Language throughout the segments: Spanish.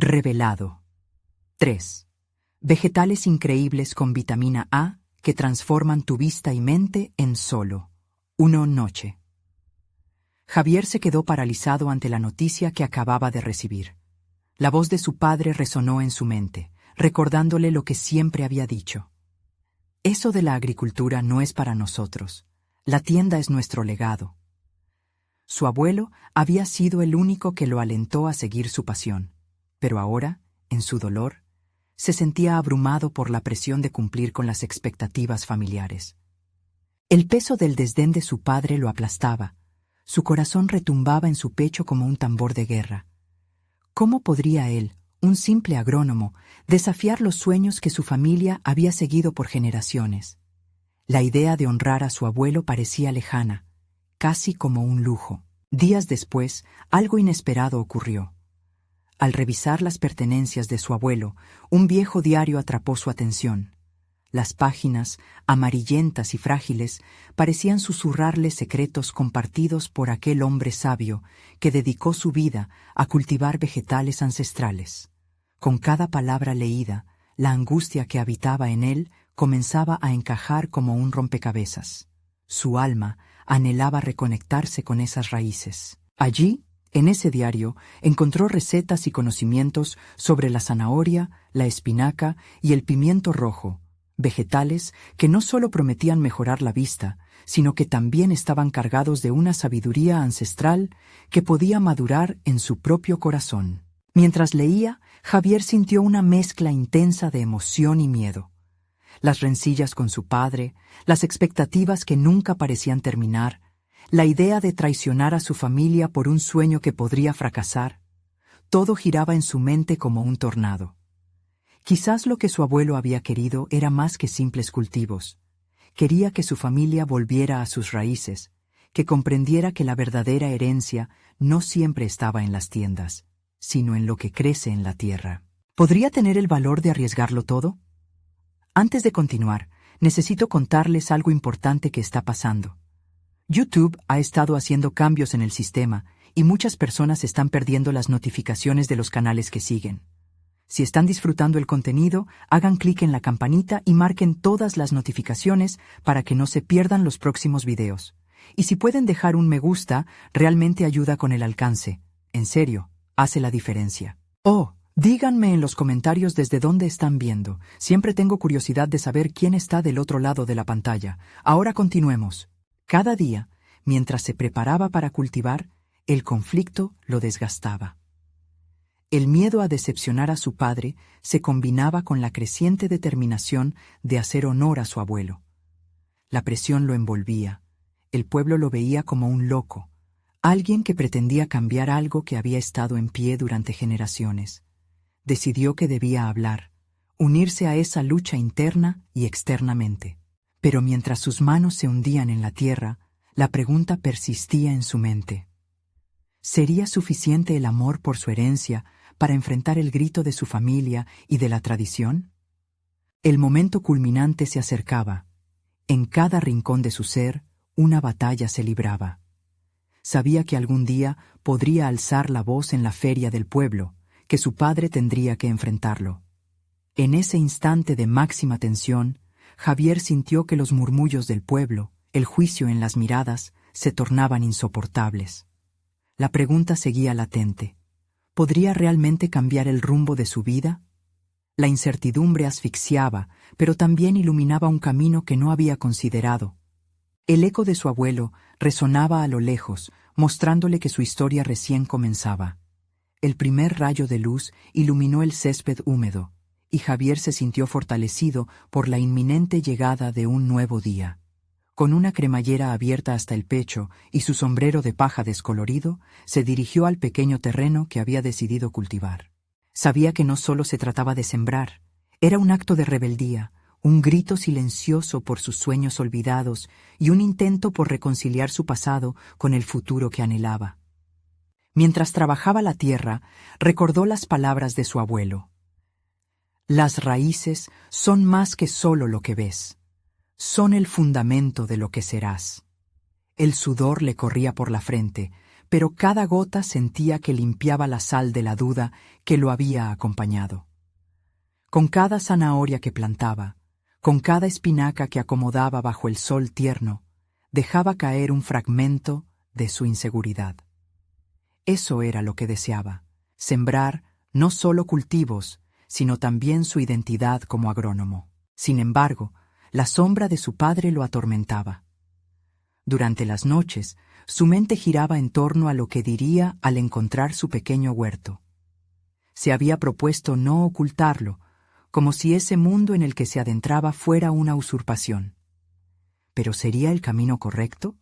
Revelado. 3. Vegetales increíbles con vitamina A que transforman tu vista y mente en solo una noche. Javier se quedó paralizado ante la noticia que acababa de recibir. La voz de su padre resonó en su mente, recordándole lo que siempre había dicho. Eso de la agricultura no es para nosotros. La tienda es nuestro legado. Su abuelo había sido el único que lo alentó a seguir su pasión, pero ahora, en su dolor, se sentía abrumado por la presión de cumplir con las expectativas familiares. El peso del desdén de su padre lo aplastaba. Su corazón retumbaba en su pecho como un tambor de guerra. ¿Cómo podría él, un simple agrónomo, desafiar los sueños que su familia había seguido por generaciones? La idea de honrar a su abuelo parecía lejana, casi como un lujo. Días después, algo inesperado ocurrió. Al revisar las pertenencias de su abuelo, un viejo diario atrapó su atención. Las páginas, amarillentas y frágiles, parecían susurrarle secretos compartidos por aquel hombre sabio que dedicó su vida a cultivar vegetales ancestrales. Con cada palabra leída, la angustia que habitaba en él comenzaba a encajar como un rompecabezas. Su alma anhelaba reconectarse con esas raíces. Allí, en ese diario, encontró recetas y conocimientos sobre la zanahoria, la espinaca y el pimiento rojo, vegetales que no solo prometían mejorar la vista, sino que también estaban cargados de una sabiduría ancestral que podía madurar en su propio corazón. Mientras leía, Javier sintió una mezcla intensa de emoción y miedo. Las rencillas con su padre, las expectativas que nunca parecían terminar, la idea de traicionar a su familia por un sueño que podría fracasar, todo giraba en su mente como un tornado. Quizás lo que su abuelo había querido era más que simples cultivos. Quería que su familia volviera a sus raíces, que comprendiera que la verdadera herencia no siempre estaba en las tiendas, sino en lo que crece en la tierra. ¿Podría tener el valor de arriesgarlo todo? Antes de continuar, necesito contarles algo importante que está pasando. YouTube ha estado haciendo cambios en el sistema y muchas personas están perdiendo las notificaciones de los canales que siguen. Si están disfrutando el contenido, hagan clic en la campanita y marquen todas las notificaciones para que no se pierdan los próximos videos. Y si pueden dejar un me gusta, realmente ayuda con el alcance. En serio, hace la diferencia. Oh, díganme en los comentarios desde dónde están viendo. Siempre tengo curiosidad de saber quién está del otro lado de la pantalla. Ahora continuemos. Cada día, mientras se preparaba para cultivar, el conflicto lo desgastaba. El miedo a decepcionar a su padre se combinaba con la creciente determinación de hacer honor a su abuelo. La presión lo envolvía. El pueblo lo veía como un loco, alguien que pretendía cambiar algo que había estado en pie durante generaciones. Decidió que debía hablar, unirse a esa lucha interna y externamente. Pero mientras sus manos se hundían en la tierra, la pregunta persistía en su mente. ¿Sería suficiente el amor por su herencia para enfrentar el grito de su familia y de la tradición? El momento culminante se acercaba. En cada rincón de su ser, una batalla se libraba. Sabía que algún día podría alzar la voz en la feria del pueblo, que su padre tendría que enfrentarlo. En ese instante de máxima tensión, Javier sintió que los murmullos del pueblo, el juicio en las miradas, se tornaban insoportables. La pregunta seguía latente. ¿Podría realmente cambiar el rumbo de su vida? La incertidumbre asfixiaba, pero también iluminaba un camino que no había considerado. El eco de su abuelo resonaba a lo lejos, mostrándole que su historia recién comenzaba. El primer rayo de luz iluminó el césped húmedo, y Javier se sintió fortalecido por la inminente llegada de un nuevo día. Con una cremallera abierta hasta el pecho y su sombrero de paja descolorido, se dirigió al pequeño terreno que había decidido cultivar. Sabía que no solo se trataba de sembrar, era un acto de rebeldía, un grito silencioso por sus sueños olvidados y un intento por reconciliar su pasado con el futuro que anhelaba. Mientras trabajaba la tierra, recordó las palabras de su abuelo. Las raíces son más que solo lo que ves. Son el fundamento de lo que serás. El sudor le corría por la frente, pero cada gota sentía que limpiaba la sal de la duda que lo había acompañado. Con cada zanahoria que plantaba, con cada espinaca que acomodaba bajo el sol tierno, dejaba caer un fragmento de su inseguridad. Eso era lo que deseaba, sembrar no solo cultivos, sino también su identidad como agrónomo. Sin embargo, la sombra de su padre lo atormentaba. Durante las noches, su mente giraba en torno a lo que diría al encontrar su pequeño huerto. Se había propuesto no ocultarlo, como si ese mundo en el que se adentraba fuera una usurpación. ¿Pero sería el camino correcto?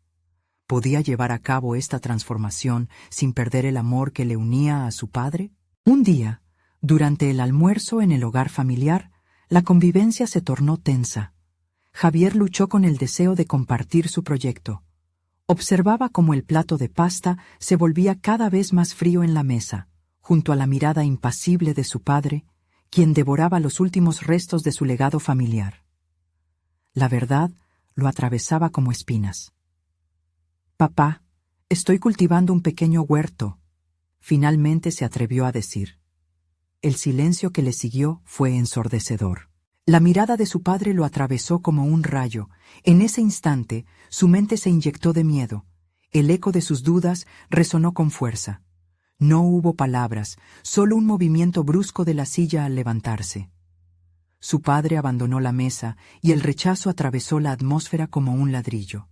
¿Podía llevar a cabo esta transformación sin perder el amor que le unía a su padre? Un día, durante el almuerzo en el hogar familiar, la convivencia se tornó tensa. Javier luchó con el deseo de compartir su proyecto. Observaba cómo el plato de pasta se volvía cada vez más frío en la mesa, junto a la mirada impasible de su padre, quien devoraba los últimos restos de su legado familiar. La verdad lo atravesaba como espinas. «Papá, estoy cultivando un pequeño huerto», finalmente se atrevió a decir. El silencio que le siguió fue ensordecedor. La mirada de su padre lo atravesó como un rayo. En ese instante, su mente se inyectó de miedo. El eco de sus dudas resonó con fuerza. No hubo palabras, solo un movimiento brusco de la silla al levantarse. Su padre abandonó la mesa y el rechazo atravesó la atmósfera como un ladrillo.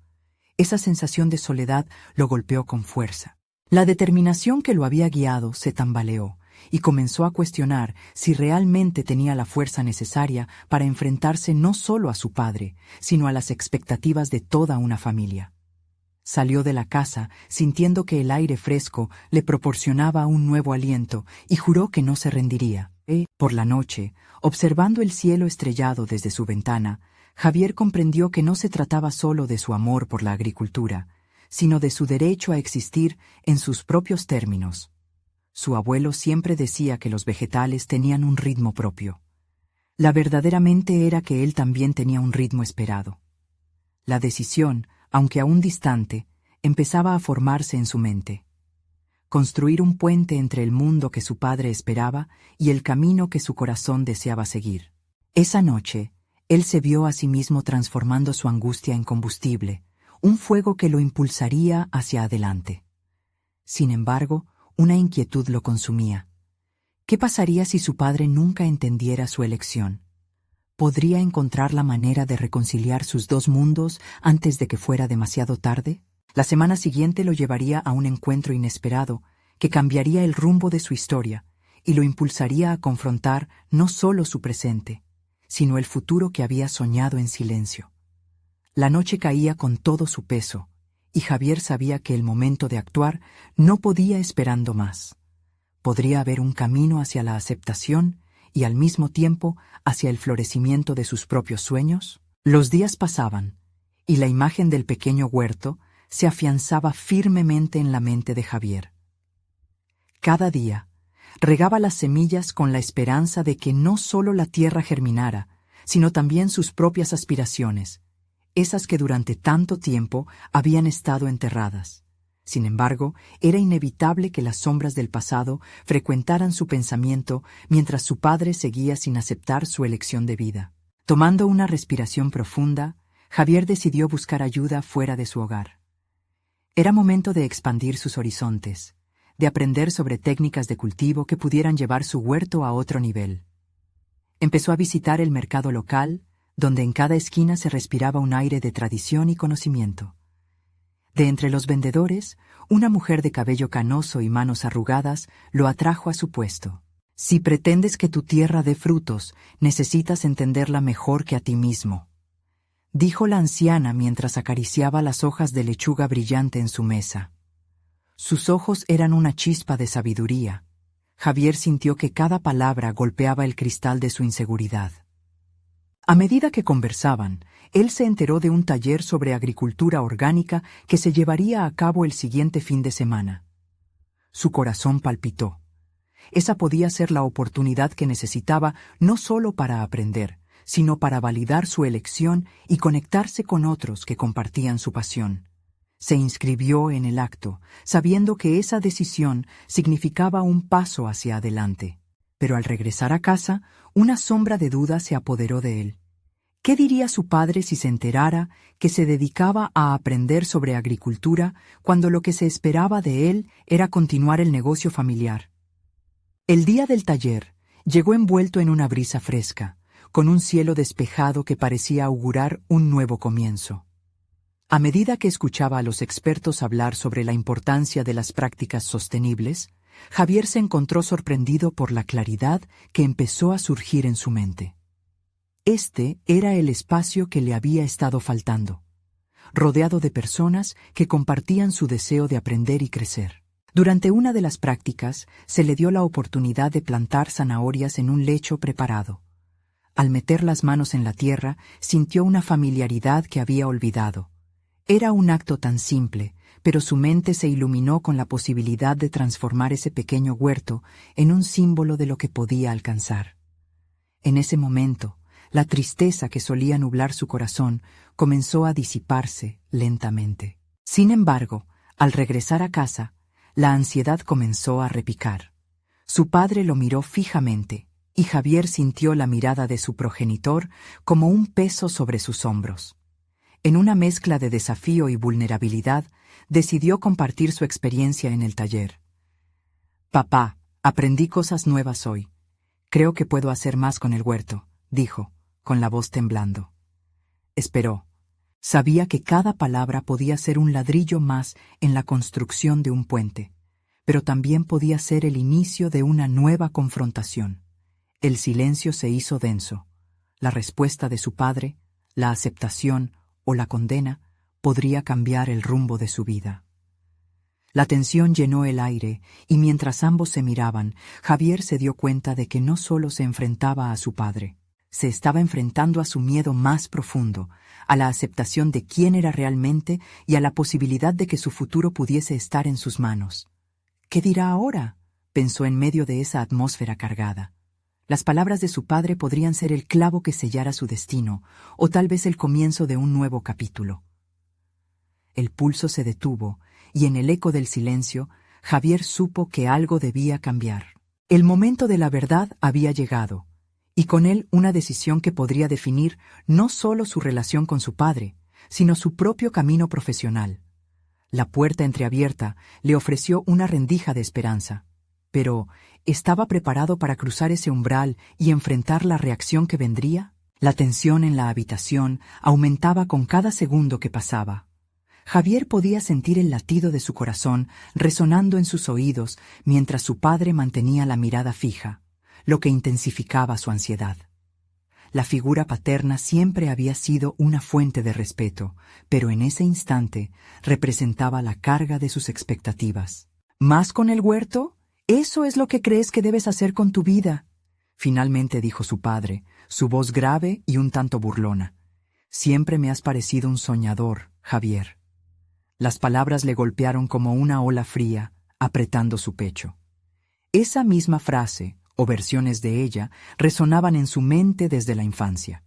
Esa sensación de soledad lo golpeó con fuerza. La determinación que lo había guiado se tambaleó y comenzó a cuestionar si realmente tenía la fuerza necesaria para enfrentarse no solo a su padre, sino a las expectativas de toda una familia. Salió de la casa sintiendo que el aire fresco le proporcionaba un nuevo aliento y juró que no se rendiría. Por la noche, observando el cielo estrellado desde su ventana, Javier comprendió que no se trataba solo de su amor por la agricultura, sino de su derecho a existir en sus propios términos. Su abuelo siempre decía que los vegetales tenían un ritmo propio. La verdaderamente era que él también tenía un ritmo esperado. La decisión, aunque aún distante, empezaba a formarse en su mente. Construir un puente entre el mundo que su padre esperaba y el camino que su corazón deseaba seguir. Esa noche, él se vio a sí mismo transformando su angustia en combustible, un fuego que lo impulsaría hacia adelante. Sin embargo, una inquietud lo consumía. ¿Qué pasaría si su padre nunca entendiera su elección? ¿Podría encontrar la manera de reconciliar sus dos mundos antes de que fuera demasiado tarde? La semana siguiente lo llevaría a un encuentro inesperado que cambiaría el rumbo de su historia y lo impulsaría a confrontar no solo su presente, sino el futuro que había soñado en silencio. La noche caía con todo su peso, y Javier sabía que el momento de actuar no podía esperando más. Podría haber un camino hacia la aceptación y al mismo tiempo hacia el florecimiento de sus propios sueños. Los días pasaban, y la imagen del pequeño huerto se afianzaba firmemente en la mente de Javier. Cada día, regaba las semillas con la esperanza de que no solo la tierra germinara, sino también sus propias aspiraciones, esas que durante tanto tiempo habían estado enterradas. Sin embargo, era inevitable que las sombras del pasado frecuentaran su pensamiento mientras su padre seguía sin aceptar su elección de vida. Tomando una respiración profunda, Javier decidió buscar ayuda fuera de su hogar. Era momento de expandir sus horizontes, de aprender sobre técnicas de cultivo que pudieran llevar su huerto a otro nivel. Empezó a visitar el mercado local, donde en cada esquina se respiraba un aire de tradición y conocimiento. De entre los vendedores, una mujer de cabello canoso y manos arrugadas lo atrajo a su puesto. Si pretendes que tu tierra dé frutos, necesitas entenderla mejor que a ti mismo, dijo la anciana mientras acariciaba las hojas de lechuga brillante en su mesa. Sus ojos eran una chispa de sabiduría. Javier sintió que cada palabra golpeaba el cristal de su inseguridad. A medida que conversaban, él se enteró de un taller sobre agricultura orgánica que se llevaría a cabo el siguiente fin de semana. Su corazón palpitó. Esa podía ser la oportunidad que necesitaba no solo para aprender, sino para validar su elección y conectarse con otros que compartían su pasión. Se inscribió en el acto, sabiendo que esa decisión significaba un paso hacia adelante. Pero al regresar a casa, una sombra de duda se apoderó de él. ¿Qué diría su padre si se enterara que se dedicaba a aprender sobre agricultura cuando lo que se esperaba de él era continuar el negocio familiar? El día del taller llegó envuelto en una brisa fresca, con un cielo despejado que parecía augurar un nuevo comienzo. A medida que escuchaba a los expertos hablar sobre la importancia de las prácticas sostenibles, Javier se encontró sorprendido por la claridad que empezó a surgir en su mente. Este era el espacio que le había estado faltando, rodeado de personas que compartían su deseo de aprender y crecer. Durante una de las prácticas, se le dio la oportunidad de plantar zanahorias en un lecho preparado. Al meter las manos en la tierra, sintió una familiaridad que había olvidado. Era un acto tan simple, pero su mente se iluminó con la posibilidad de transformar ese pequeño huerto en un símbolo de lo que podía alcanzar. En ese momento, la tristeza que solía nublar su corazón comenzó a disiparse lentamente. Sin embargo, al regresar a casa, la ansiedad comenzó a repicar. Su padre lo miró fijamente, y Javier sintió la mirada de su progenitor como un peso sobre sus hombros. En una mezcla de desafío y vulnerabilidad, decidió compartir su experiencia en el taller. «Papá, aprendí cosas nuevas hoy. Creo que puedo hacer más con el huerto», dijo, con la voz temblando. Esperó. Sabía que cada palabra podía ser un ladrillo más en la construcción de un puente, pero también podía ser el inicio de una nueva confrontación. El silencio se hizo denso. La respuesta de su padre, la aceptación o la condena, podría cambiar el rumbo de su vida. La tensión llenó el aire, y mientras ambos se miraban, Javier se dio cuenta de que no solo se enfrentaba a su padre, se estaba enfrentando a su miedo más profundo, a la aceptación de quién era realmente y a la posibilidad de que su futuro pudiese estar en sus manos. «¿Qué dirá ahora?», pensó en medio de esa atmósfera cargada. Las palabras de su padre podrían ser el clavo que sellara su destino, o tal vez el comienzo de un nuevo capítulo. El pulso se detuvo, y en el eco del silencio, Javier supo que algo debía cambiar. El momento de la verdad había llegado, y con él una decisión que podría definir no solo su relación con su padre, sino su propio camino profesional. La puerta entreabierta le ofreció una rendija de esperanza, pero ¿estaba preparado para cruzar ese umbral y enfrentar la reacción que vendría? La tensión en la habitación aumentaba con cada segundo que pasaba. Javier podía sentir el latido de su corazón resonando en sus oídos mientras su padre mantenía la mirada fija, lo que intensificaba su ansiedad. La figura paterna siempre había sido una fuente de respeto, pero en ese instante representaba la carga de sus expectativas. ¿Más con el huerto? «¿Eso es lo que crees que debes hacer con tu vida?», finalmente dijo su padre, su voz grave y un tanto burlona. «Siempre me has parecido un soñador, Javier». Las palabras le golpearon como una ola fría, apretando su pecho. Esa misma frase, o versiones de ella, resonaban en su mente desde la infancia.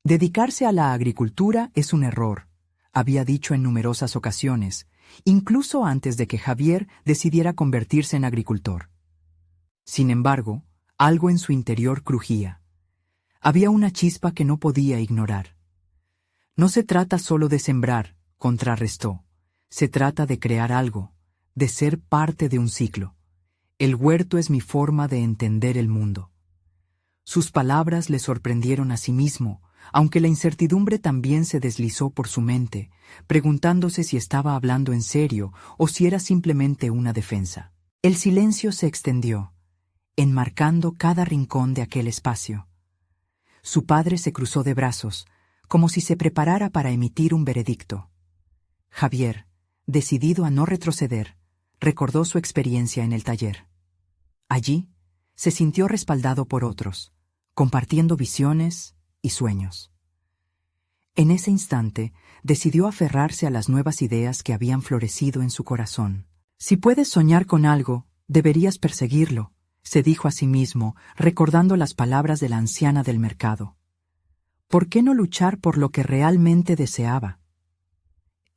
«Dedicarse a la agricultura es un error», había dicho en numerosas ocasiones, incluso antes de que Javier decidiera convertirse en agricultor. Sin embargo, algo en su interior crujía. Había una chispa que no podía ignorar. «No se trata solo de sembrar», contrarrestó. «Se trata de crear algo, de ser parte de un ciclo. El huerto es mi forma de entender el mundo». Sus palabras le sorprendieron a sí mismo, aunque la incertidumbre también se deslizó por su mente, preguntándose si estaba hablando en serio o si era simplemente una defensa. El silencio se extendió, enmarcando cada rincón de aquel espacio. Su padre se cruzó de brazos, como si se preparara para emitir un veredicto. Javier, decidido a no retroceder, recordó su experiencia en el taller. Allí, se sintió respaldado por otros, compartiendo visiones y sueños. En ese instante, decidió aferrarse a las nuevas ideas que habían florecido en su corazón. «Si puedes soñar con algo, deberías perseguirlo», se dijo a sí mismo, recordando las palabras de la anciana del mercado. ¿Por qué no luchar por lo que realmente deseaba?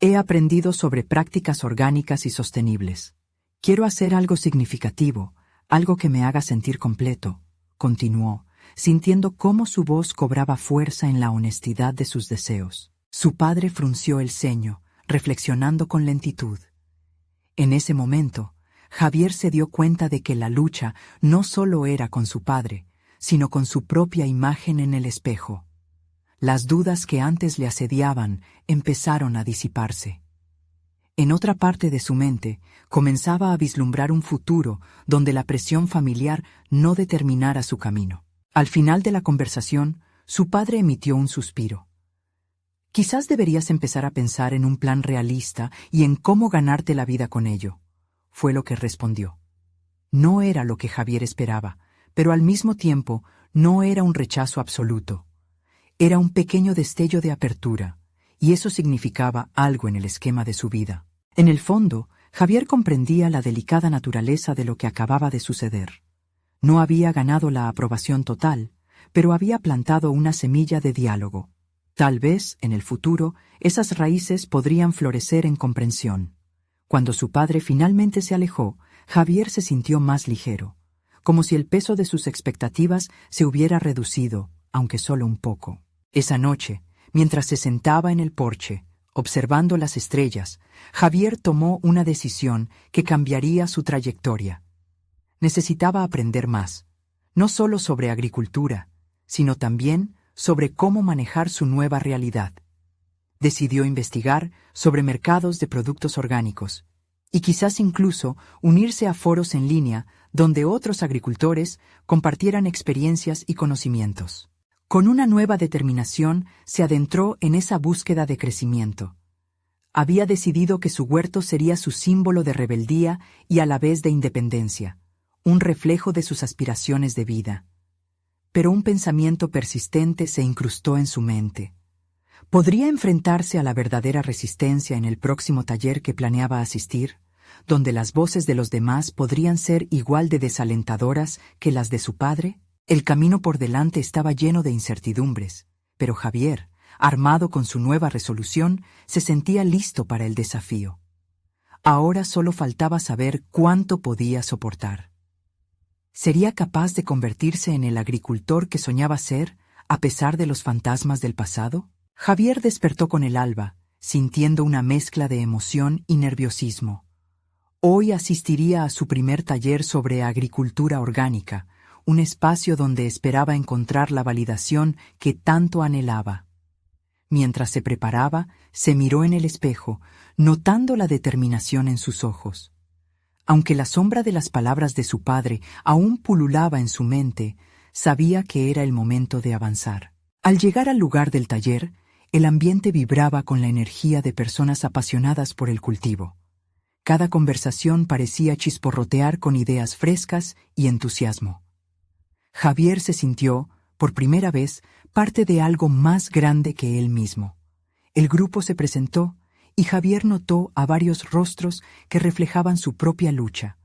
He aprendido sobre prácticas orgánicas y sostenibles. Quiero hacer algo significativo, algo que me haga sentir completo, continuó, sintiendo cómo su voz cobraba fuerza en la honestidad de sus deseos. Su padre frunció el ceño, reflexionando con lentitud. En ese momento, Javier se dio cuenta de que la lucha no solo era con su padre, sino con su propia imagen en el espejo. Las dudas que antes le asediaban empezaron a disiparse. En otra parte de su mente, comenzaba a vislumbrar un futuro donde la presión familiar no determinara su camino. Al final de la conversación, su padre emitió un suspiro. Quizás deberías empezar a pensar en un plan realista y en cómo ganarte la vida con ello, fue lo que respondió. No era lo que Javier esperaba, pero al mismo tiempo no era un rechazo absoluto. Era un pequeño destello de apertura, y eso significaba algo en el esquema de su vida. En el fondo, Javier comprendía la delicada naturaleza de lo que acababa de suceder. No había ganado la aprobación total, pero había plantado una semilla de diálogo. Tal vez, en el futuro, esas raíces podrían florecer en comprensión. Cuando su padre finalmente se alejó, Javier se sintió más ligero, como si el peso de sus expectativas se hubiera reducido, aunque solo un poco. Esa noche, mientras se sentaba en el porche, observando las estrellas, Javier tomó una decisión que cambiaría su trayectoria. Necesitaba aprender más, no solo sobre agricultura, sino también sobre cómo manejar su nueva realidad. Decidió investigar sobre mercados de productos orgánicos y quizás incluso unirse a foros en línea donde otros agricultores compartieran experiencias y conocimientos. Con una nueva determinación se adentró en esa búsqueda de crecimiento. Había decidido que su huerto sería su símbolo de rebeldía y a la vez de independencia, un reflejo de sus aspiraciones de vida. Pero un pensamiento persistente se incrustó en su mente. ¿Podría enfrentarse a la verdadera resistencia en el próximo taller que planeaba asistir, donde las voces de los demás podrían ser igual de desalentadoras que las de su padre? El camino por delante estaba lleno de incertidumbres, pero Javier, armado con su nueva resolución, se sentía listo para el desafío. Ahora solo faltaba saber cuánto podía soportar. ¿Sería capaz de convertirse en el agricultor que soñaba ser, a pesar de los fantasmas del pasado? Javier despertó con el alba, sintiendo una mezcla de emoción y nerviosismo. Hoy asistiría a su primer taller sobre agricultura orgánica, un espacio donde esperaba encontrar la validación que tanto anhelaba. Mientras se preparaba, se miró en el espejo, notando la determinación en sus ojos. Aunque la sombra de las palabras de su padre aún pululaba en su mente, sabía que era el momento de avanzar. Al llegar al lugar del taller, el ambiente vibraba con la energía de personas apasionadas por el cultivo. Cada conversación parecía chisporrotear con ideas frescas y entusiasmo. Javier se sintió, por primera vez, parte de algo más grande que él mismo. El grupo se presentó y Javier notó a varios rostros que reflejaban su propia lucha,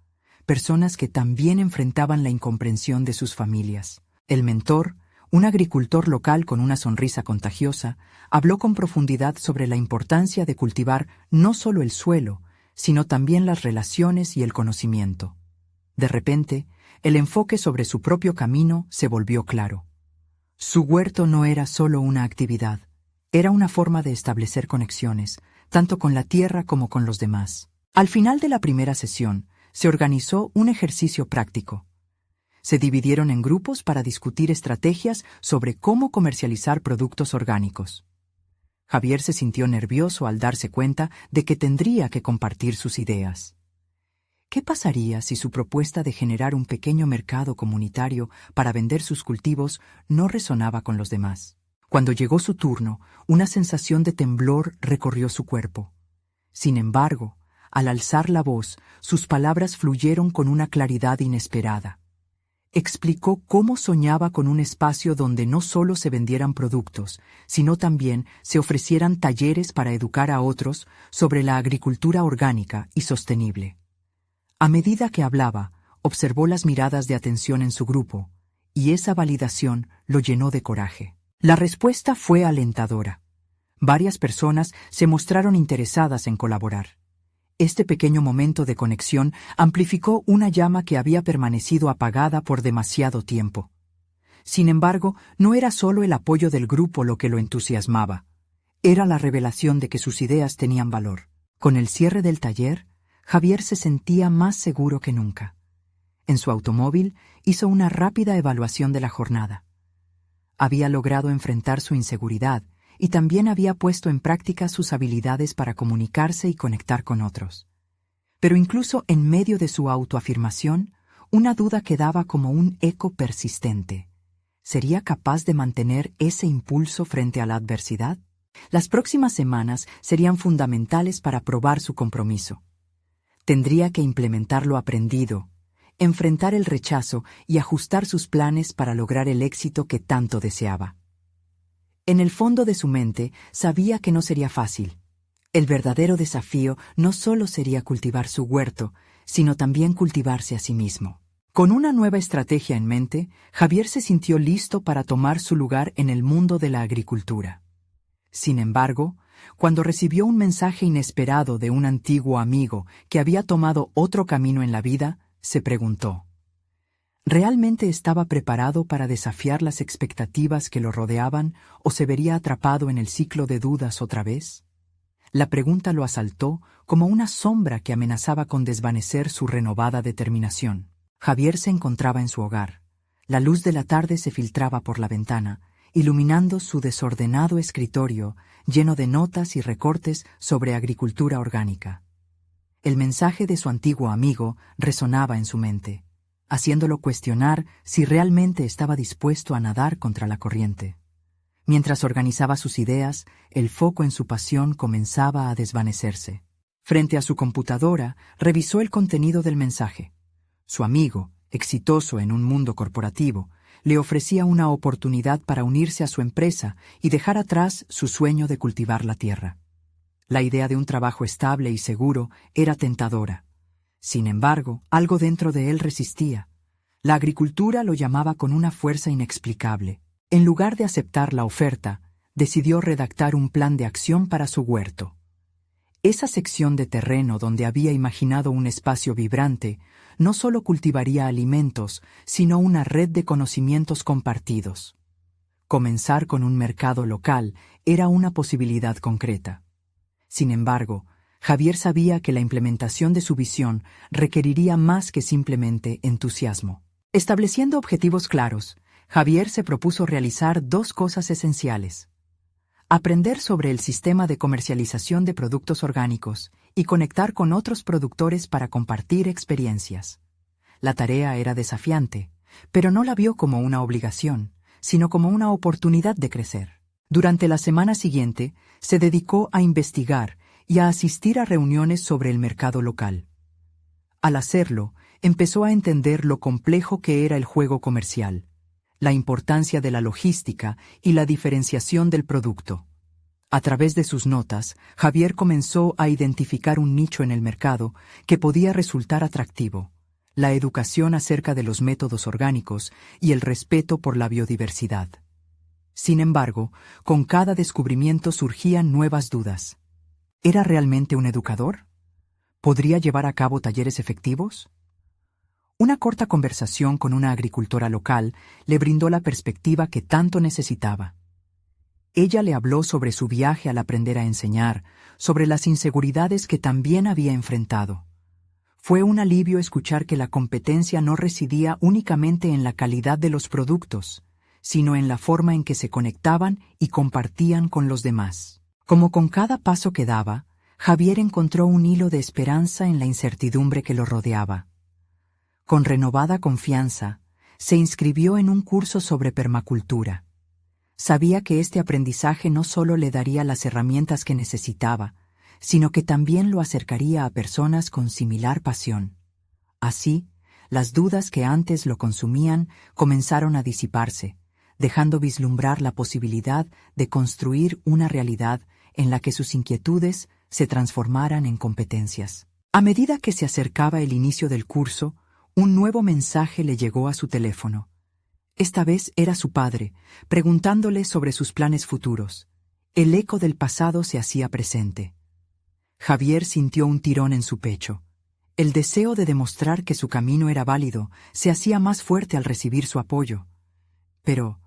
personas que también enfrentaban la incomprensión de sus familias. El mentor, un agricultor local con una sonrisa contagiosa, habló con profundidad sobre la importancia de cultivar no solo el suelo, sino también las relaciones y el conocimiento. De repente, el enfoque sobre su propio camino se volvió claro. Su huerto no era solo una actividad, era una forma de establecer conexiones, tanto con la tierra como con los demás. Al final de la primera sesión, se organizó un ejercicio práctico. Se dividieron en grupos para discutir estrategias sobre cómo comercializar productos orgánicos. Javier se sintió nervioso al darse cuenta de que tendría que compartir sus ideas. ¿Qué pasaría si su propuesta de generar un pequeño mercado comunitario para vender sus cultivos no resonaba con los demás? Cuando llegó su turno, una sensación de temblor recorrió su cuerpo. Sin embargo, al alzar la voz, sus palabras fluyeron con una claridad inesperada. Explicó cómo soñaba con un espacio donde no solo se vendieran productos, sino también se ofrecieran talleres para educar a otros sobre la agricultura orgánica y sostenible. A medida que hablaba, observó las miradas de atención en su grupo, y esa validación lo llenó de coraje. La respuesta fue alentadora. Varias personas se mostraron interesadas en colaborar. Este pequeño momento de conexión amplificó una llama que había permanecido apagada por demasiado tiempo. Sin embargo, no era solo el apoyo del grupo lo que lo entusiasmaba. Era la revelación de que sus ideas tenían valor. Con el cierre del taller, Javier se sentía más seguro que nunca. En su automóvil hizo una rápida evaluación de la jornada. Había logrado enfrentar su inseguridad y también había puesto en práctica sus habilidades para comunicarse y conectar con otros. Pero incluso en medio de su autoafirmación, una duda quedaba como un eco persistente. ¿Sería capaz de mantener ese impulso frente a la adversidad? Las próximas semanas serían fundamentales para probar su compromiso. Tendría que implementar lo aprendido, enfrentar el rechazo y ajustar sus planes para lograr el éxito que tanto deseaba. En el fondo de su mente sabía que no sería fácil. El verdadero desafío no solo sería cultivar su huerto, sino también cultivarse a sí mismo. Con una nueva estrategia en mente, Javier se sintió listo para tomar su lugar en el mundo de la agricultura. Sin embargo, cuando recibió un mensaje inesperado de un antiguo amigo que había tomado otro camino en la vida, se preguntó: ¿realmente estaba preparado para desafiar las expectativas que lo rodeaban o se vería atrapado en el ciclo de dudas otra vez? La pregunta lo asaltó como una sombra que amenazaba con desvanecer su renovada determinación. Javier se encontraba en su hogar. La luz de la tarde se filtraba por la ventana, iluminando su desordenado escritorio lleno de notas y recortes sobre agricultura orgánica. El mensaje de su antiguo amigo resonaba en su mente, haciéndolo cuestionar si realmente estaba dispuesto a nadar contra la corriente. Mientras organizaba sus ideas, el foco en su pasión comenzaba a desvanecerse. Frente a su computadora, revisó el contenido del mensaje. Su amigo, exitoso en un mundo corporativo, le ofrecía una oportunidad para unirse a su empresa y dejar atrás su sueño de cultivar la tierra. La idea de un trabajo estable y seguro era tentadora. Sin embargo, algo dentro de él resistía. La agricultura lo llamaba con una fuerza inexplicable. En lugar de aceptar la oferta, decidió redactar un plan de acción para su huerto. Esa sección de terreno donde había imaginado un espacio vibrante no solo cultivaría alimentos, sino una red de conocimientos compartidos. Comenzar con un mercado local era una posibilidad concreta. Sin embargo, Javier sabía que la implementación de su visión requeriría más que simplemente entusiasmo. Estableciendo objetivos claros, Javier se propuso realizar dos cosas esenciales: aprender sobre el sistema de comercialización de productos orgánicos y conectar con otros productores para compartir experiencias. La tarea era desafiante, pero no la vio como una obligación, sino como una oportunidad de crecer. Durante la semana siguiente, se dedicó a investigar y a asistir a reuniones sobre el mercado local. Al hacerlo, empezó a entender lo complejo que era el juego comercial, la importancia de la logística y la diferenciación del producto. A través de sus notas, Javier comenzó a identificar un nicho en el mercado que podía resultar atractivo: la educación acerca de los métodos orgánicos y el respeto por la biodiversidad. Sin embargo, con cada descubrimiento surgían nuevas dudas. ¿Era realmente un educador? ¿Podría llevar a cabo talleres efectivos? Una corta conversación con una agricultora local le brindó la perspectiva que tanto necesitaba. Ella le habló sobre su viaje al aprender a enseñar, sobre las inseguridades que también había enfrentado. Fue un alivio escuchar que la competencia no residía únicamente en la calidad de los productos, sino en la forma en que se conectaban y compartían con los demás. Como con cada paso que daba, Javier encontró un hilo de esperanza en la incertidumbre que lo rodeaba. Con renovada confianza, se inscribió en un curso sobre permacultura. Sabía que este aprendizaje no solo le daría las herramientas que necesitaba, sino que también lo acercaría a personas con similar pasión. Así, las dudas que antes lo consumían comenzaron a disiparse, dejando vislumbrar la posibilidad de construir una realidad en la que sus inquietudes se transformaran en competencias. A medida que se acercaba el inicio del curso, un nuevo mensaje le llegó a su teléfono. Esta vez era su padre, preguntándole sobre sus planes futuros. El eco del pasado se hacía presente. Javier sintió un tirón en su pecho. El deseo de demostrar que su camino era válido se hacía más fuerte al recibir su apoyo. Pero,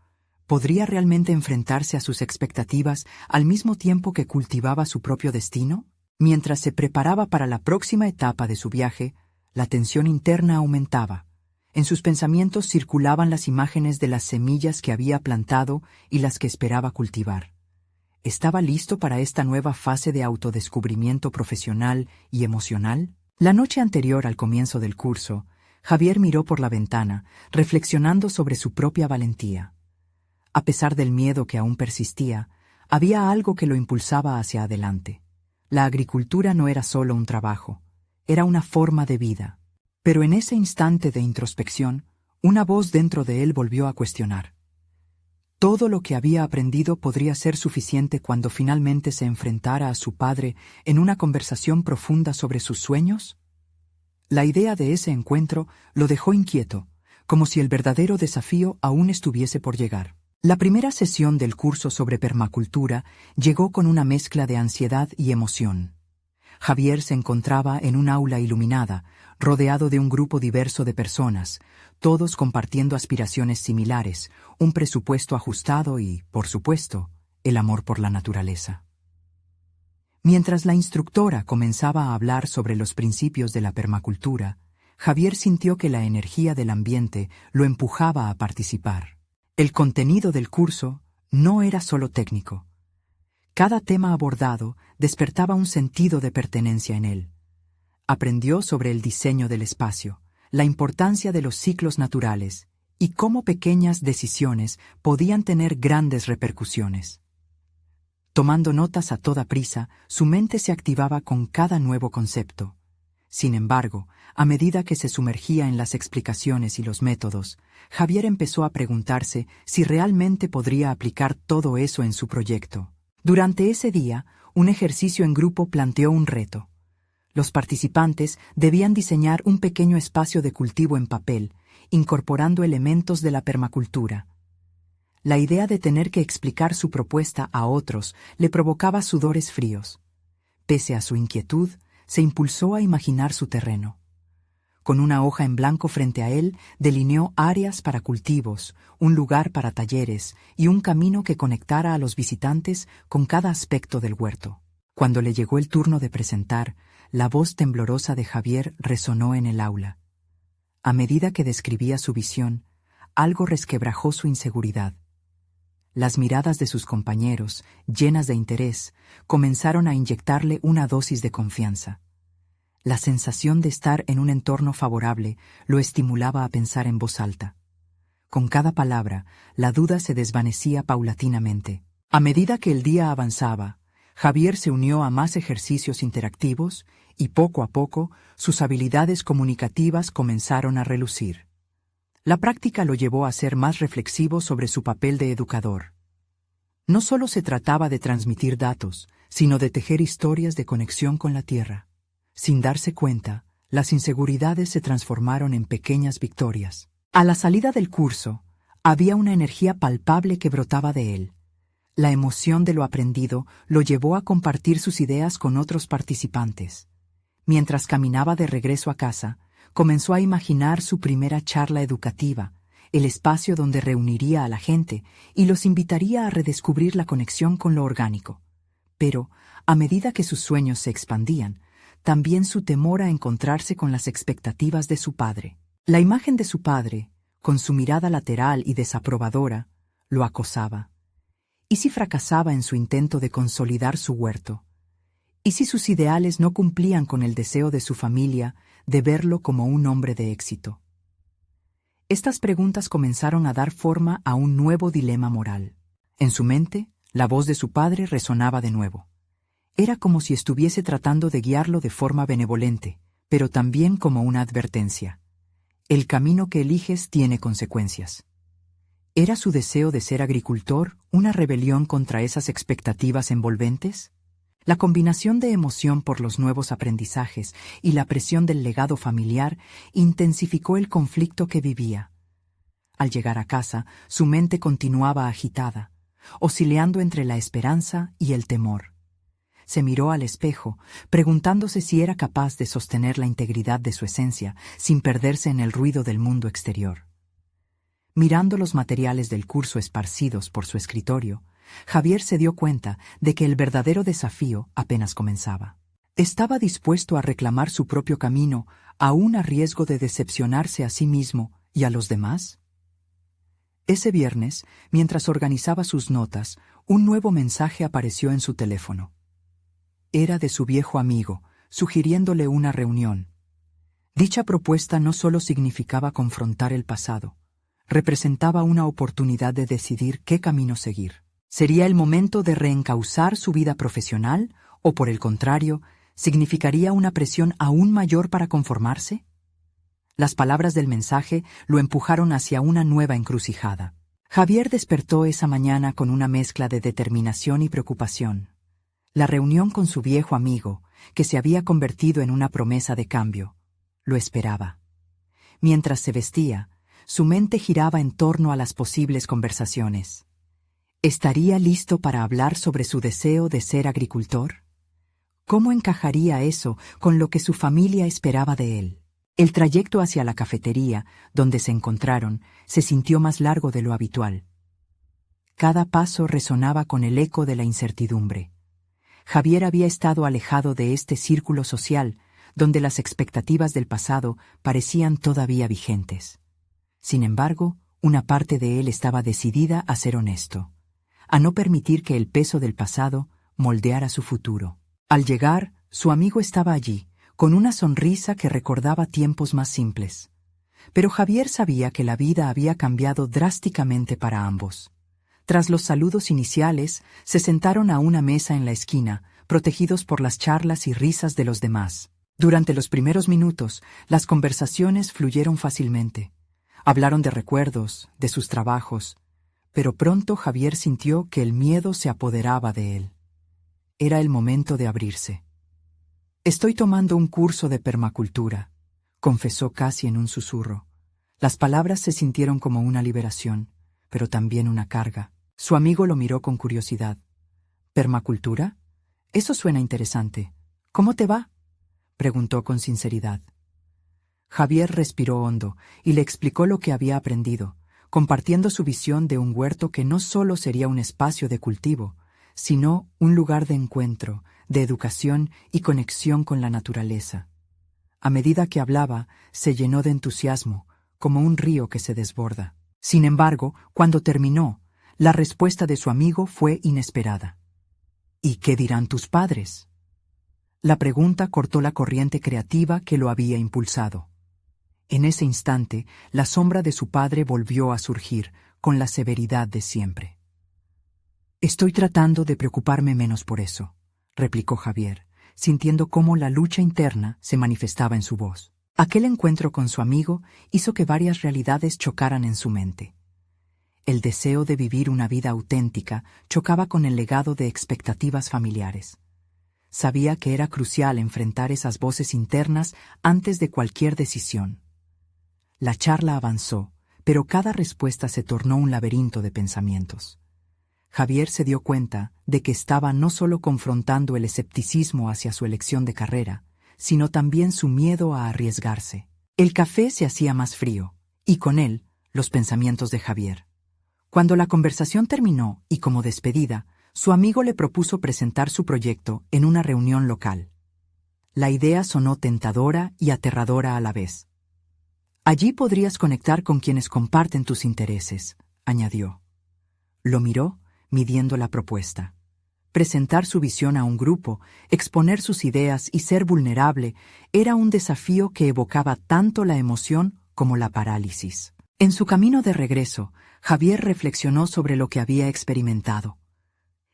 ¿podría realmente enfrentarse a sus expectativas al mismo tiempo que cultivaba su propio destino? Mientras se preparaba para la próxima etapa de su viaje, la tensión interna aumentaba. En sus pensamientos circulaban las imágenes de las semillas que había plantado y las que esperaba cultivar. ¿Estaba listo para esta nueva fase de autodescubrimiento profesional y emocional? La noche anterior al comienzo del curso, Javier miró por la ventana, reflexionando sobre su propia valentía. A pesar del miedo que aún persistía, había algo que lo impulsaba hacia adelante. La agricultura no era solo un trabajo, era una forma de vida. Pero en ese instante de introspección, una voz dentro de él volvió a cuestionar. ¿Todo lo que había aprendido podría ser suficiente cuando finalmente se enfrentara a su padre en una conversación profunda sobre sus sueños? La idea de ese encuentro lo dejó inquieto, como si el verdadero desafío aún estuviese por llegar. La primera sesión del curso sobre permacultura llegó con una mezcla de ansiedad y emoción. Javier se encontraba en un aula iluminada, rodeado de un grupo diverso de personas, todos compartiendo aspiraciones similares, un presupuesto ajustado y, por supuesto, el amor por la naturaleza. Mientras la instructora comenzaba a hablar sobre los principios de la permacultura, Javier sintió que la energía del ambiente lo empujaba a participar. El contenido del curso no era solo técnico. Cada tema abordado despertaba un sentido de pertenencia en él. Aprendió sobre el diseño del espacio, la importancia de los ciclos naturales y cómo pequeñas decisiones podían tener grandes repercusiones. Tomando notas a toda prisa, su mente se activaba con cada nuevo concepto. Sin embargo, a medida que se sumergía en las explicaciones y los métodos, Javier empezó a preguntarse si realmente podría aplicar todo eso en su proyecto. Durante ese día, un ejercicio en grupo planteó un reto. Los participantes debían diseñar un pequeño espacio de cultivo en papel, incorporando elementos de la permacultura. La idea de tener que explicar su propuesta a otros le provocaba sudores fríos. Pese a su inquietud, se impulsó a imaginar su terreno. Con una hoja en blanco frente a él, delineó áreas para cultivos, un lugar para talleres y un camino que conectara a los visitantes con cada aspecto del huerto. Cuando le llegó el turno de presentar, la voz temblorosa de Javier resonó en el aula. A medida que describía su visión, algo resquebrajó su inseguridad. Las miradas de sus compañeros, llenas de interés, comenzaron a inyectarle una dosis de confianza. La sensación de estar en un entorno favorable lo estimulaba a pensar en voz alta. Con cada palabra, la duda se desvanecía paulatinamente. A medida que el día avanzaba, Javier se unió a más ejercicios interactivos y poco a poco sus habilidades comunicativas comenzaron a relucir. La práctica lo llevó a ser más reflexivo sobre su papel de educador. No solo se trataba de transmitir datos, sino de tejer historias de conexión con la tierra. Sin darse cuenta, las inseguridades se transformaron en pequeñas victorias. A la salida del curso, había una energía palpable que brotaba de él. La emoción de lo aprendido lo llevó a compartir sus ideas con otros participantes. Mientras caminaba de regreso a casa, comenzó a imaginar su primera charla educativa, el espacio donde reuniría a la gente y los invitaría a redescubrir la conexión con lo orgánico. Pero, a medida que sus sueños se expandían, también su temor a encontrarse con las expectativas de su padre. La imagen de su padre, con su mirada lateral y desaprobadora, lo acosaba. ¿Y si fracasaba en su intento de consolidar su huerto? ¿Y si sus ideales no cumplían con el deseo de su familia de verlo como un hombre de éxito? Estas preguntas comenzaron a dar forma a un nuevo dilema moral. En su mente, la voz de su padre resonaba de nuevo. Era como si estuviese tratando de guiarlo de forma benevolente, pero también como una advertencia. El camino que eliges tiene consecuencias. ¿Era su deseo de ser agricultor una rebelión contra esas expectativas envolventes? La combinación de emoción por los nuevos aprendizajes y la presión del legado familiar intensificó el conflicto que vivía. Al llegar a casa, su mente continuaba agitada. oscilando entre la esperanza y el temor. Se miró al espejo, preguntándose si era capaz de sostener la integridad de su esencia sin perderse en el ruido del mundo exterior. Mirando los materiales del curso esparcidos por su escritorio, Javier se dio cuenta de que el verdadero desafío apenas comenzaba. Estaba dispuesto a reclamar su propio camino, aún a riesgo de decepcionarse a sí mismo y a los demás. Ese viernes, mientras organizaba sus notas, un nuevo mensaje apareció en su teléfono. Era de su viejo amigo, sugiriéndole una reunión. Dicha propuesta no solo significaba confrontar el pasado, representaba una oportunidad de decidir qué camino seguir. ¿Sería el momento de reencauzar su vida profesional o, por el contrario, significaría una presión aún mayor para conformarse? Las palabras del mensaje lo empujaron hacia una nueva encrucijada. Javier despertó esa mañana con una mezcla de determinación y preocupación. La reunión con su viejo amigo, que se había convertido en una promesa de cambio, lo esperaba. Mientras se vestía, su mente giraba en torno a las posibles conversaciones. ¿Estaría listo para hablar sobre su deseo de ser agricultor? ¿Cómo encajaría eso con lo que su familia esperaba de él? El trayecto hacia la cafetería, donde se encontraron, se sintió más largo de lo habitual. Cada paso resonaba con el eco de la incertidumbre. Javier había estado alejado de este círculo social, donde las expectativas del pasado parecían todavía vigentes. Sin embargo, una parte de él estaba decidida a ser honesto, a no permitir que el peso del pasado moldeara su futuro. Al llegar, su amigo estaba allí, con una sonrisa que recordaba tiempos más simples. Pero Javier sabía que la vida había cambiado drásticamente para ambos. Tras los saludos iniciales, se sentaron a una mesa en la esquina, protegidos por las charlas y risas de los demás. Durante los primeros minutos, las conversaciones fluyeron fácilmente. Hablaron de recuerdos, de sus trabajos, pero pronto Javier sintió que el miedo se apoderaba de él. Era el momento de abrirse. «Estoy tomando un curso de permacultura», confesó casi en un susurro. Las palabras se sintieron como una liberación, pero también una carga. Su amigo lo miró con curiosidad. «¿Permacultura? Eso suena interesante. ¿Cómo te va?», preguntó con sinceridad. Javier respiró hondo y le explicó lo que había aprendido, compartiendo su visión de un huerto que no solo sería un espacio de cultivo, sino un lugar de encuentro, de educación y conexión con la naturaleza. A medida que hablaba, se llenó de entusiasmo, como un río que se desborda. Sin embargo, cuando terminó, la respuesta de su amigo fue inesperada. «¿Y qué dirán tus padres?». La pregunta cortó la corriente creativa que lo había impulsado. En ese instante, la sombra de su padre volvió a surgir, con la severidad de siempre. «Estoy tratando de preocuparme menos por eso», replicó Javier, sintiendo cómo la lucha interna se manifestaba en su voz. Aquel encuentro con su amigo hizo que varias realidades chocaran en su mente. El deseo de vivir una vida auténtica chocaba con el legado de expectativas familiares. Sabía que era crucial enfrentar esas voces internas antes de cualquier decisión. La charla avanzó, pero cada respuesta se tornó un laberinto de pensamientos. Javier se dio cuenta de que estaba no solo confrontando el escepticismo hacia su elección de carrera, sino también su miedo a arriesgarse. El café se hacía más frío, y con él, los pensamientos de Javier. Cuando la conversación terminó y como despedida, su amigo le propuso presentar su proyecto en una reunión local. La idea sonó tentadora y aterradora a la vez. «Allí podrías conectar con quienes comparten tus intereses», añadió. Lo miró, midiendo la propuesta. Presentar su visión a un grupo, exponer sus ideas y ser vulnerable era un desafío que evocaba tanto la emoción como la parálisis. En su camino de regreso, Javier reflexionó sobre lo que había experimentado.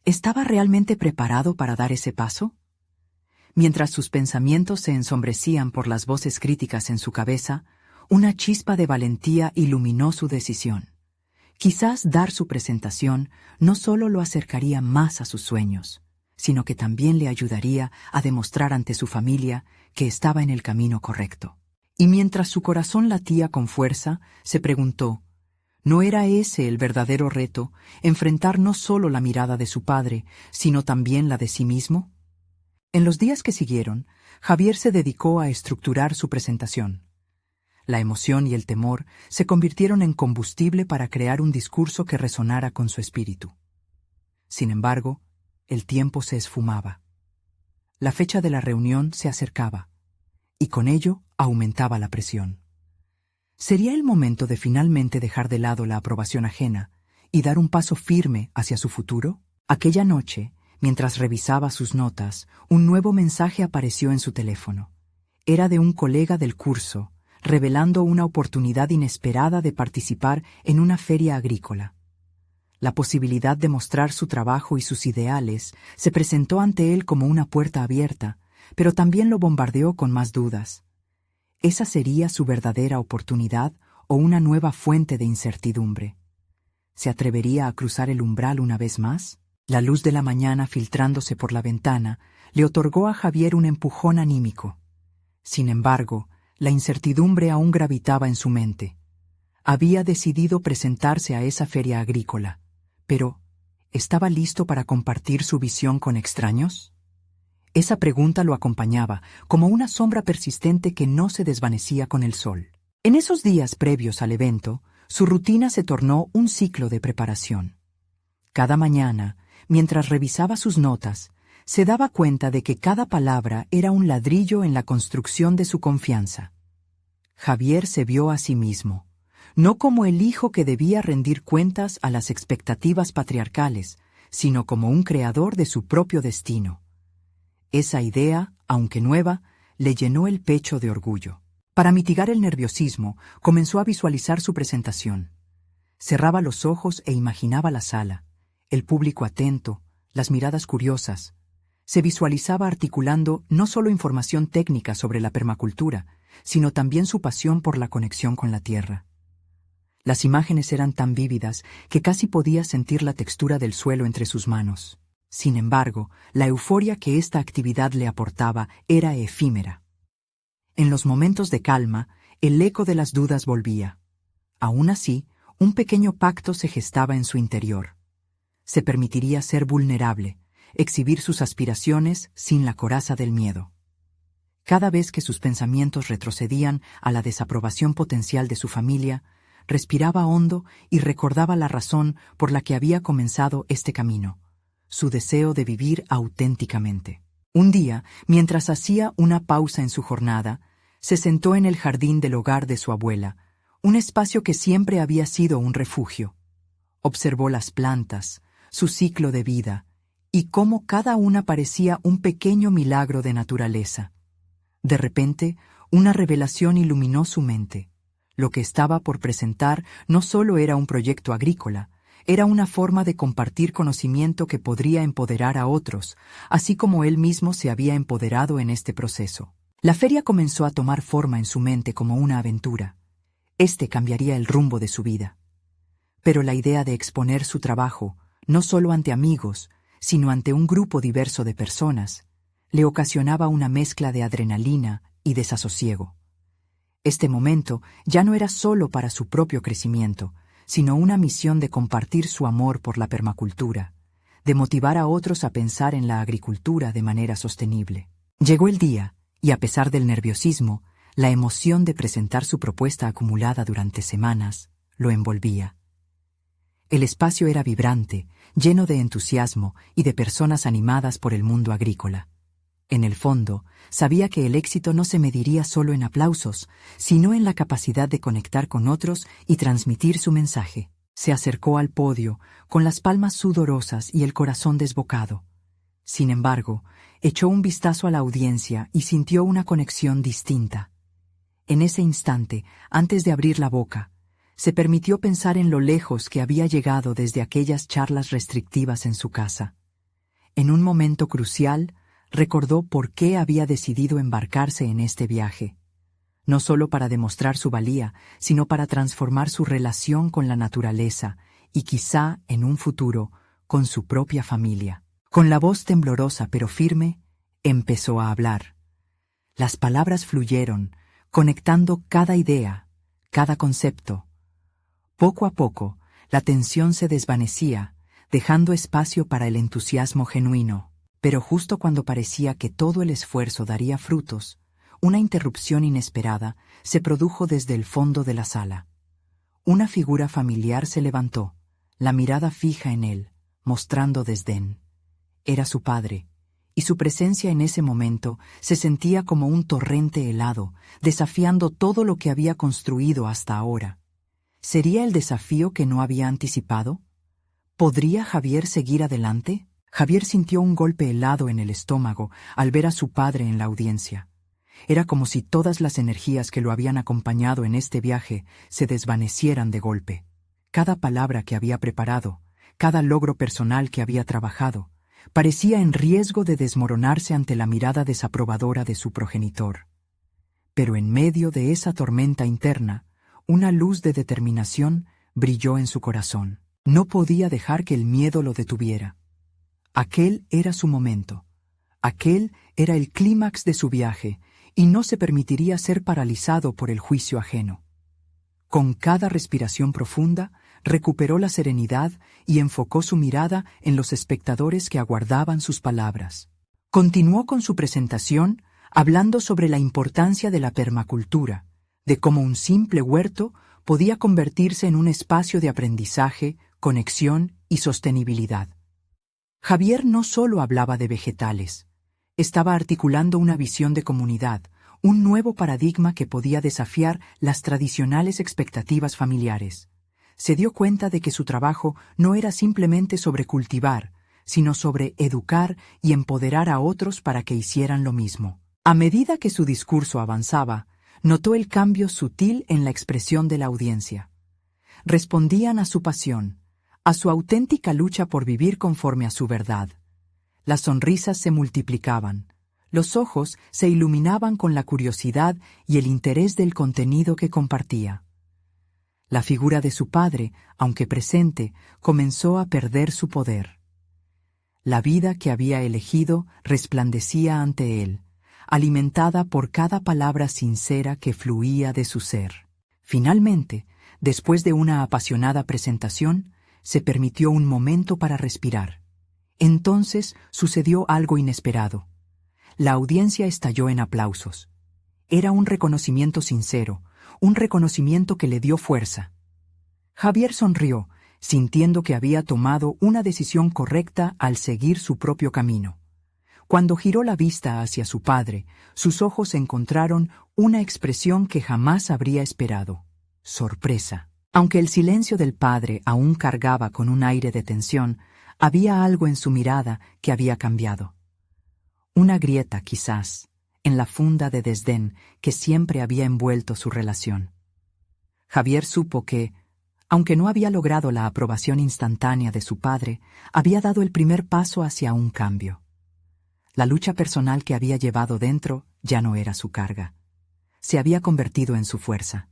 ¿Estaba realmente preparado para dar ese paso? Mientras sus pensamientos se ensombrecían por las voces críticas en su cabeza, una chispa de valentía iluminó su decisión. Quizás dar su presentación no solo lo acercaría más a sus sueños, sino que también le ayudaría a demostrar ante su familia que estaba en el camino correcto. Y mientras su corazón latía con fuerza, se preguntó, ¿No era ese el verdadero reto, enfrentar no solo la mirada de su padre, sino también la de sí mismo? En los días que siguieron, Javier se dedicó a estructurar su presentación. La emoción y el temor se convirtieron en combustible para crear un discurso que resonara con su espíritu. Sin embargo, el tiempo se esfumaba. La fecha de la reunión se acercaba, y con ello aumentaba la presión. ¿Sería el momento de finalmente dejar de lado la aprobación ajena y dar un paso firme hacia su futuro? Aquella noche, mientras revisaba sus notas, un nuevo mensaje apareció en su teléfono. Era de un colega del curso, revelando una oportunidad inesperada de participar en una feria agrícola. La posibilidad de mostrar su trabajo y sus ideales se presentó ante él como una puerta abierta, pero también lo bombardeó con más dudas. ¿Esa sería su verdadera oportunidad o una nueva fuente de incertidumbre? ¿Se atrevería a cruzar el umbral una vez más? La luz de la mañana filtrándose por la ventana le otorgó a Javier un empujón anímico. Sin embargo, la incertidumbre aún gravitaba en su mente. Había decidido presentarse a esa feria agrícola, pero ¿estaba listo para compartir su visión con extraños? Esa pregunta lo acompañaba, como una sombra persistente que no se desvanecía con el sol. En esos días previos al evento, su rutina se tornó un ciclo de preparación. Cada mañana, mientras revisaba sus notas, se daba cuenta de que cada palabra era un ladrillo en la construcción de su confianza. Javier se vio a sí mismo, no como el hijo que debía rendir cuentas a las expectativas patriarcales, sino como un creador de su propio destino. Esa idea, aunque nueva, le llenó el pecho de orgullo. Para mitigar el nerviosismo, comenzó a visualizar su presentación. Cerraba los ojos e imaginaba la sala, el público atento, las miradas curiosas. Se visualizaba articulando no solo información técnica sobre la permacultura, sino también su pasión por la conexión con la tierra. Las imágenes eran tan vívidas que casi podía sentir la textura del suelo entre sus manos. Sin embargo, la euforia que esta actividad le aportaba era efímera. En los momentos de calma, el eco de las dudas volvía. Aún así, un pequeño pacto se gestaba en su interior. Se permitiría ser vulnerable, exhibir sus aspiraciones sin la coraza del miedo. Cada vez que sus pensamientos retrocedían a la desaprobación potencial de su familia, respiraba hondo y recordaba la razón por la que había comenzado este camino: su deseo de vivir auténticamente. Un día, mientras hacía una pausa en su jornada, se sentó en el jardín del hogar de su abuela, un espacio que siempre había sido un refugio. Observó las plantas, su ciclo de vida, y cómo cada una parecía un pequeño milagro de naturaleza. De repente, una revelación iluminó su mente. Lo que estaba por presentar no solo era un proyecto agrícola, era una forma de compartir conocimiento que podría empoderar a otros, así como él mismo se había empoderado en este proceso. La feria comenzó a tomar forma en su mente como una aventura. Este cambiaría el rumbo de su vida. Pero la idea de exponer su trabajo, no solo ante amigos, sino ante un grupo diverso de personas, le ocasionaba una mezcla de adrenalina y desasosiego. Este momento ya no era solo para su propio crecimiento, sino una misión de compartir su amor por la permacultura, de motivar a otros a pensar en la agricultura de manera sostenible. Llegó el día, y a pesar del nerviosismo, la emoción de presentar su propuesta acumulada durante semanas lo envolvía. El espacio era vibrante, lleno de entusiasmo y de personas animadas por el mundo agrícola. En el fondo, sabía que el éxito no se mediría solo en aplausos, sino en la capacidad de conectar con otros y transmitir su mensaje. Se acercó al podio, con las palmas sudorosas y el corazón desbocado. Sin embargo, echó un vistazo a la audiencia y sintió una conexión distinta. En ese instante, antes de abrir la boca, se permitió pensar en lo lejos que había llegado desde aquellas charlas restrictivas en su casa. En un momento crucial, recordó por qué había decidido embarcarse en este viaje, no solo para demostrar su valía, sino para transformar su relación con la naturaleza y quizá, en un futuro, con su propia familia. Con la voz temblorosa pero firme, empezó a hablar. Las palabras fluyeron, conectando cada idea, cada concepto. Poco a poco, la tensión se desvanecía, dejando espacio para el entusiasmo genuino. Pero justo cuando parecía que todo el esfuerzo daría frutos, una interrupción inesperada se produjo desde el fondo de la sala. Una figura familiar se levantó, la mirada fija en él, mostrando desdén. Era su padre, y su presencia en ese momento se sentía como un torrente helado, desafiando todo lo que había construido hasta ahora. ¿Sería el desafío que no había anticipado? ¿Podría Javier seguir adelante? Javier sintió un golpe helado en el estómago al ver a su padre en la audiencia. Era como si todas las energías que lo habían acompañado en este viaje se desvanecieran de golpe. Cada palabra que había preparado, cada logro personal que había trabajado, parecía en riesgo de desmoronarse ante la mirada desaprobadora de su progenitor. Pero en medio de esa tormenta interna, una luz de determinación brilló en su corazón. No podía dejar que el miedo lo detuviera. Aquel era su momento. Aquel era el clímax de su viaje, y no se permitiría ser paralizado por el juicio ajeno. Con cada respiración profunda, recuperó la serenidad y enfocó su mirada en los espectadores que aguardaban sus palabras. Continuó con su presentación, hablando sobre la importancia de la permacultura, de cómo un simple huerto podía convertirse en un espacio de aprendizaje, conexión y sostenibilidad. Javier no solo hablaba de vegetales, estaba articulando una visión de comunidad, un nuevo paradigma que podía desafiar las tradicionales expectativas familiares. Se dio cuenta de que su trabajo no era simplemente sobre cultivar, sino sobre educar y empoderar a otros para que hicieran lo mismo. A medida que su discurso avanzaba, notó el cambio sutil en la expresión de la audiencia. Respondían a su pasión, a su auténtica lucha por vivir conforme a su verdad. Las sonrisas se multiplicaban, los ojos se iluminaban con la curiosidad y el interés del contenido que compartía. La figura de su padre, aunque presente, comenzó a perder su poder. La vida que había elegido resplandecía ante él, alimentada por cada palabra sincera que fluía de su ser. Finalmente, después de una apasionada presentación, se permitió un momento para respirar. Entonces sucedió algo inesperado. La audiencia estalló en aplausos. Era un reconocimiento sincero, un reconocimiento que le dio fuerza. Javier sonrió, sintiendo que había tomado una decisión correcta al seguir su propio camino. Cuando giró la vista hacia su padre, sus ojos encontraron una expresión que jamás habría esperado: sorpresa. Aunque el silencio del padre aún cargaba con un aire de tensión, había algo en su mirada que había cambiado. Una grieta, quizás, en la funda de desdén que siempre había envuelto su relación. Javier supo que, aunque no había logrado la aprobación instantánea de su padre, había dado el primer paso hacia un cambio. La lucha personal que había llevado dentro ya no era su carga. Se había convertido en su fuerza.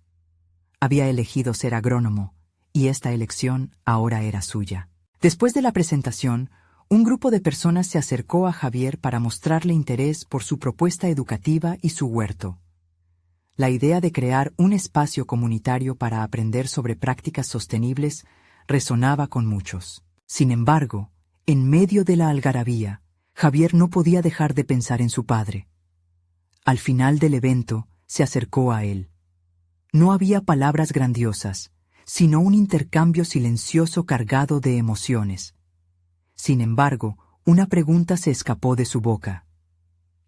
Había elegido ser agrónomo, y esta elección ahora era suya. Después de la presentación, un grupo de personas se acercó a Javier para mostrarle interés por su propuesta educativa y su huerto. La idea de crear un espacio comunitario para aprender sobre prácticas sostenibles resonaba con muchos. Sin embargo, en medio de la algarabía, Javier no podía dejar de pensar en su padre. Al final del evento, se acercó a él. No había palabras grandiosas, sino un intercambio silencioso cargado de emociones. Sin embargo, una pregunta se escapó de su boca.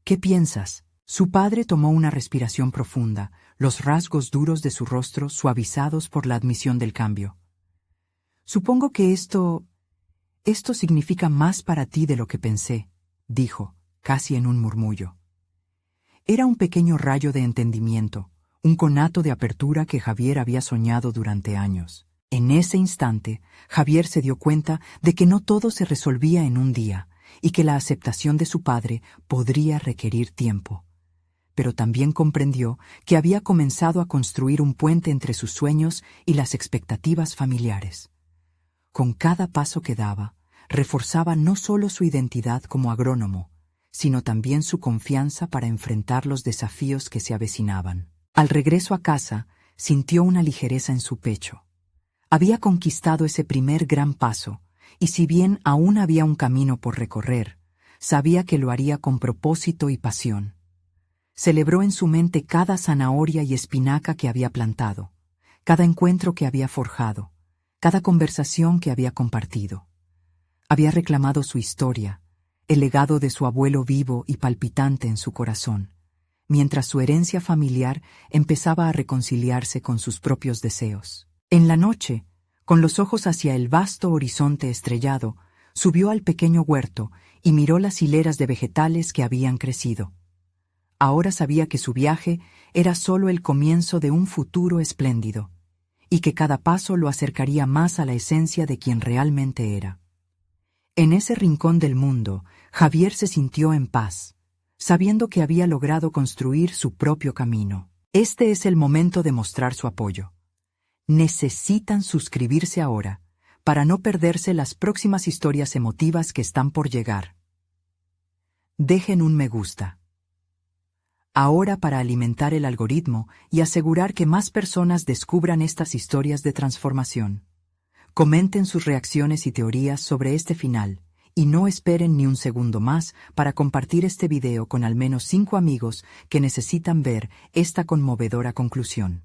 ¿Qué piensas? Su padre tomó una respiración profunda, los rasgos duros de su rostro suavizados por la admisión del cambio. Supongo que esto significa más para ti de lo que pensé, dijo, casi en un murmullo. Era un pequeño rayo de entendimiento, un conato de apertura que Javier había soñado durante años. En ese instante, Javier se dio cuenta de que no todo se resolvía en un día y que la aceptación de su padre podría requerir tiempo. Pero también comprendió que había comenzado a construir un puente entre sus sueños y las expectativas familiares. Con cada paso que daba, reforzaba no solo su identidad como agrónomo, sino también su confianza para enfrentar los desafíos que se avecinaban. Al regreso a casa, sintió una ligereza en su pecho. Había conquistado ese primer gran paso, y si bien aún había un camino por recorrer, sabía que lo haría con propósito y pasión. Celebró en su mente cada zanahoria y espinaca que había plantado, cada encuentro que había forjado, cada conversación que había compartido. Había reclamado su historia, el legado de su abuelo vivo y palpitante en su corazón, mientras su herencia familiar empezaba a reconciliarse con sus propios deseos. En la noche, con los ojos hacia el vasto horizonte estrellado, subió al pequeño huerto y miró las hileras de vegetales que habían crecido. Ahora sabía que su viaje era solo el comienzo de un futuro espléndido, y que cada paso lo acercaría más a la esencia de quien realmente era. En ese rincón del mundo, Javier se sintió en paz, sabiendo que había logrado construir su propio camino. Este es el momento de mostrar su apoyo. Necesitan suscribirse ahora, para no perderse las próximas historias emotivas que están por llegar. Dejen un me gusta. Ahora para alimentar el algoritmo y asegurar que más personas descubran estas historias de transformación. Comenten sus reacciones y teorías sobre este final, y no esperen ni un segundo más para compartir este video con al menos 5 amigos que necesitan ver esta conmovedora conclusión.